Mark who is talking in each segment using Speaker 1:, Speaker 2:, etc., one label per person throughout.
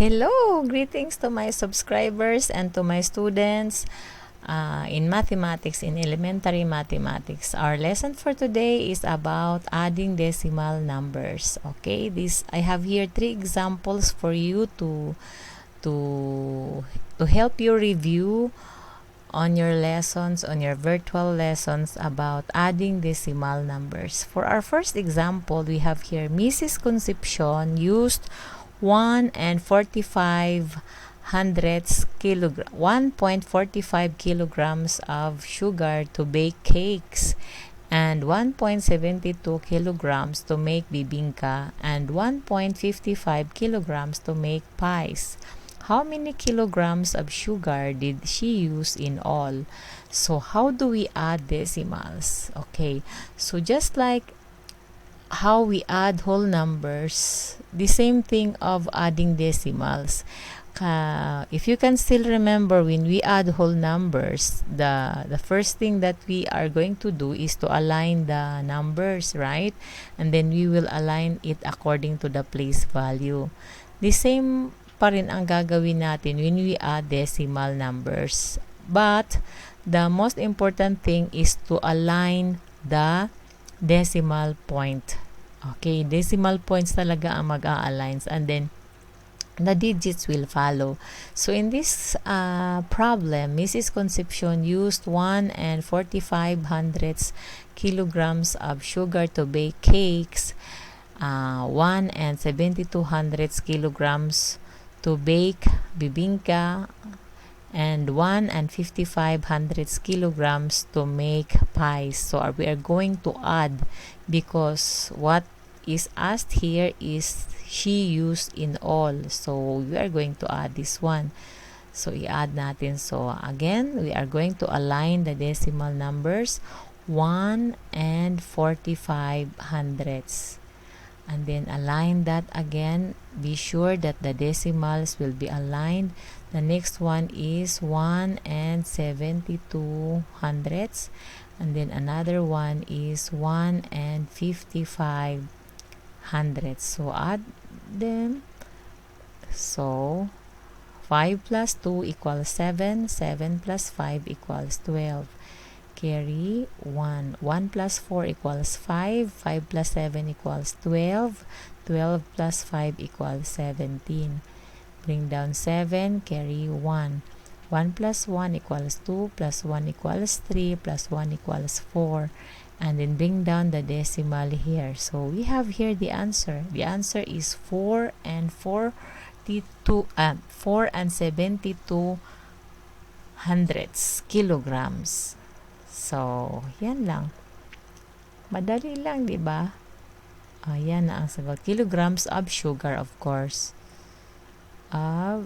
Speaker 1: Hello! Greetings to my subscribers and to my students in mathematics, in elementary mathematics. Our lesson for today is about adding decimal numbers. Okay, I have here 3 examples for you to help you review on your lessons, on your virtual lessons about adding decimal numbers. For our first example, we have here Mrs. Concepcion used 1 and 45 hundredths kilogram 1.45 kilograms of sugar to bake cakes, and 1.72 kilograms to make bibingka, and 1.55 kilograms to make pies. How many kilograms of sugar did she use in all? So how do we add decimals? Okay, so just like how we add whole numbers, the same thing of adding decimals. If you can still remember, when we add whole numbers, the first thing that we are going to do is to align the numbers, right? And then we will align it according to the place value. The same pa rin ang gagawin natin when we add decimal numbers. But the most important thing is to align the decimal point. Okay, decimal points talaga ang mag-a-align, and then the digits will follow. So in this problem, Mrs. Concepcion used 1 and 45 hundredths kilograms of sugar to bake cakes, 1 and 72 hundredths kilograms to bake bibingka, and 1 and 55 hundredths kilograms to make pies. So we are going to add, because what is asked here is she used in all. So we are going to add this one. So i-add natin. So again, we are going to align the decimal numbers 1 and 45 hundredths. And then align that again. Be sure that the decimals will be aligned. The next one is 1 and 72 hundredths. And then another one is 1 and 55 hundredths. So add them. So 5 plus 2 equals 7. 7 plus 5 equals 12. Carry 1. 1 plus 4 equals 5. 5 plus 7 equals 12. 12 plus 5 equals 17. Bring down 7. Carry 1. 1 plus 1 equals 2. Plus 1 equals 3. Plus 1 equals 4. And then bring down the decimal here. So we have here the answer. The answer is 4 and 72 hundredths kilograms. So, yan lang. Madali lang, di ba? Yan na ang sagot. Kilograms of sugar, of course. Of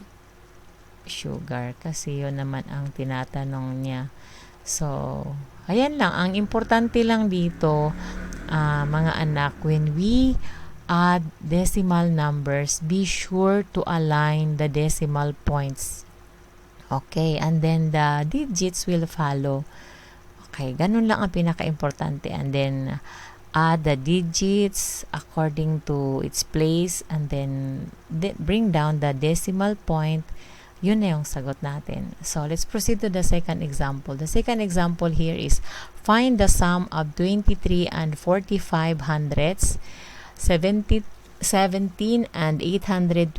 Speaker 1: sugar. Kasi yun naman ang tinatanong niya. So, ayan lang. Ang importante lang dito, mga anak, when we add decimal numbers, be sure to align the decimal points. Okay, and then the digits will follow. Okay, ganun lang ang pinaka-importante. And then, add the digits according to its place, and then bring down the decimal point. Yun na yung sagot natin. So, let's proceed to the second example. The second example here is, find the sum of 23 and 45 hundredths, 17 and 826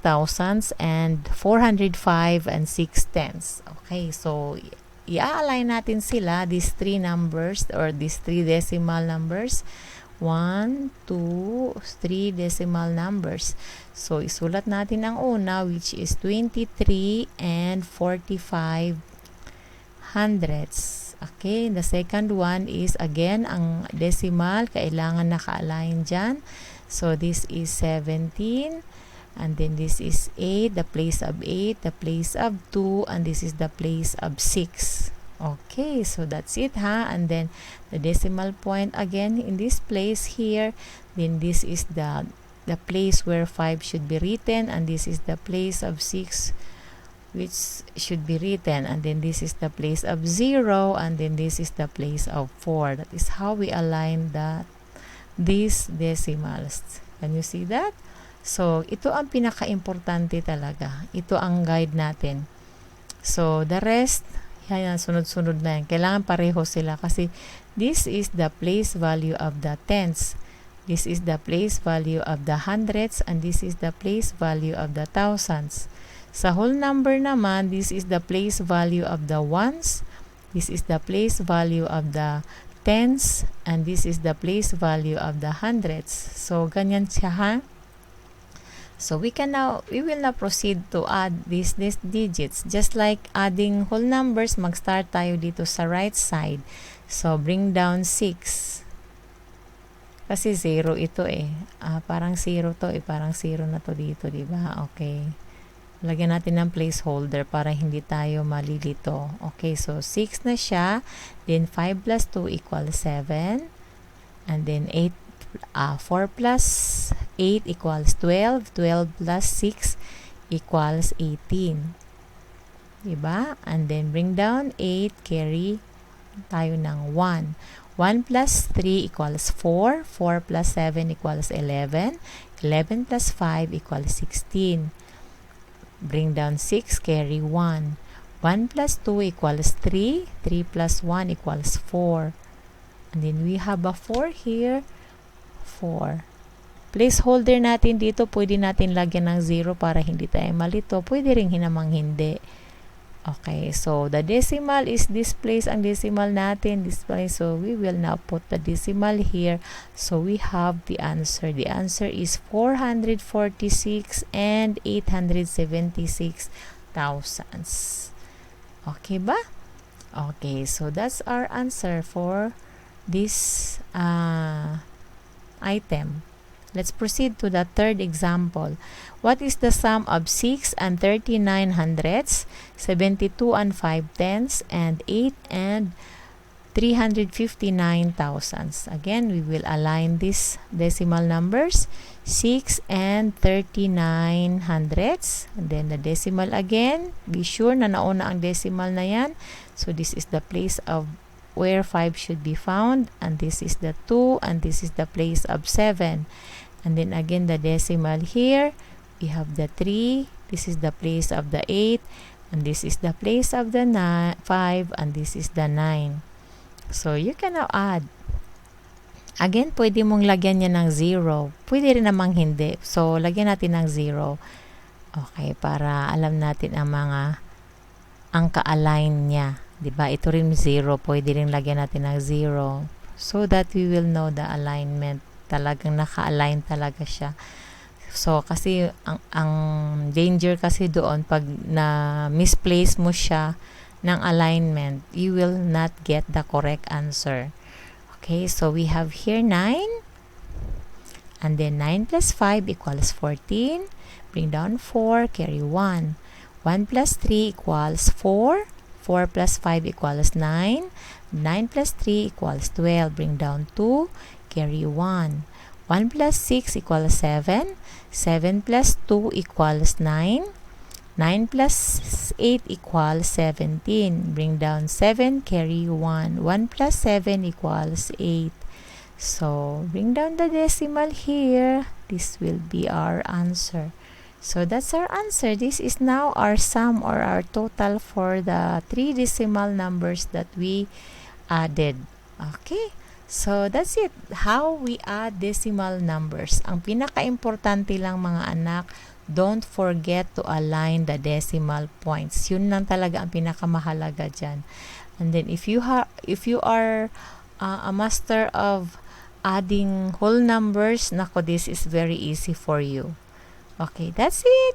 Speaker 1: thousandths, and 405 and 6 tenths. Okay, so i-align natin sila, these 3 numbers, or these 3 decimal numbers. 1, 2, 3 decimal numbers. So, isulat natin ang una, which is 23 and 45 hundredths. Okay, the second one is, again, ang decimal, kailangan naka-align dyan. So, this is 17, and then this is 8, the place of 8, the place of 2, and this is the place of 6. Okay, so that's it, ha? And then the decimal point again in this place here. Then this is the place where 5 should be written, and this is the place of 6 which should be written, and then this is the place of 0, and then this is the place of 4. That is how we align these decimals. Can you see that? So, ito ang pinaka-importante talaga. Ito ang guide natin. So, the rest, yan, sunod-sunod na yan. Kailangan pareho sila kasi this is the place value of the tens. This is the place value of the hundreds and this is the place value of the thousands. Sa whole number naman, this is the place value of the ones, this is the place value of the tens, and this is the place value of the hundreds. So, ganyan siya, ha? So, we will now proceed to add these digits. Just like adding whole numbers, mag-start tayo dito sa right side. So, bring down 6. Kasi 0 ito eh. Parang 0 to eh. Parang 0 na to dito, di ba? Okay. Lagyan natin ng placeholder para hindi tayo malilito. Okay, so 6 na siya. Then 5 plus 2 equals 7. And then 4 plus 8 equals 12. 12 plus 6 equals 18. Diba? And then bring down 8, carry tayo ng 1. 1 plus 3 equals 4. 4 plus 7 equals 11. 11 plus 5 equals 16. Bring down 6, carry 1. 1 plus 2 equals 3. 3 plus 1 equals 4. And then we have a 4 here. 4. Placeholder natin dito, pwede natin lagyan ng 0 para hindi tayo malito. Pwede rin hinamang hindi. Okay, so the decimal is this place ang decimal natin, this place. So we will now put the decimal here. So we have the answer. The answer is 446 and 876 thousandths. Okay ba? Okay, so that's our answer for this item. Let's proceed to the third example. What is the sum of 6 and 39 hundredths, 72 and 5 tenths, and 8 and 359 thousandths? Again, we will align these decimal numbers. 6 and 39 hundredths. And then the decimal again. Be sure na nauna ang decimal na yan. So this is the place of where 5 should be found, and this is the 2, and this is the place of 7. And then again the decimal here, we have the 3, this is the place of the 8, and this is the place of the 5, and this is the 9. So you can now add. Again, pwede mong lagyan niya ng 0. Pwede rin namang hindi. So lagyan natin ng 0. Okay, para alam natin ang ka-align niya. Diba? Ito rin 0. Pwede rin lagyan natin ng 0. So that we will know the alignment. Talagang naka-align talaga siya. So, kasi ang danger kasi doon, pag na-misplace mo siya ng alignment, you will not get the correct answer. Okay, so we have here 9. And then 9 plus 5 equals 14. Bring down 4, carry 1. 1 plus 3 equals 4. 4 plus 5 equals 9. 9 plus 3 equals 12. Bring down 2. Carry 1. 1 plus 6 equals 7. 7 plus 2 equals 9. 9 plus 8 equals 17. Bring down 7. Carry 1. 1 plus 7 equals 8. So, bring down the decimal here. This will be our answer. So that's our answer. This is now our sum or our total for the 3 decimal numbers that we added. Okay? So that's it. How we add decimal numbers. Ang pinaka-importante lang mga anak, don't forget to align the decimal points. Yun lang talaga ang pinakamahalaga dyan. And then if you are a master of adding whole numbers, nako, this is very easy for you. Okay, that's it.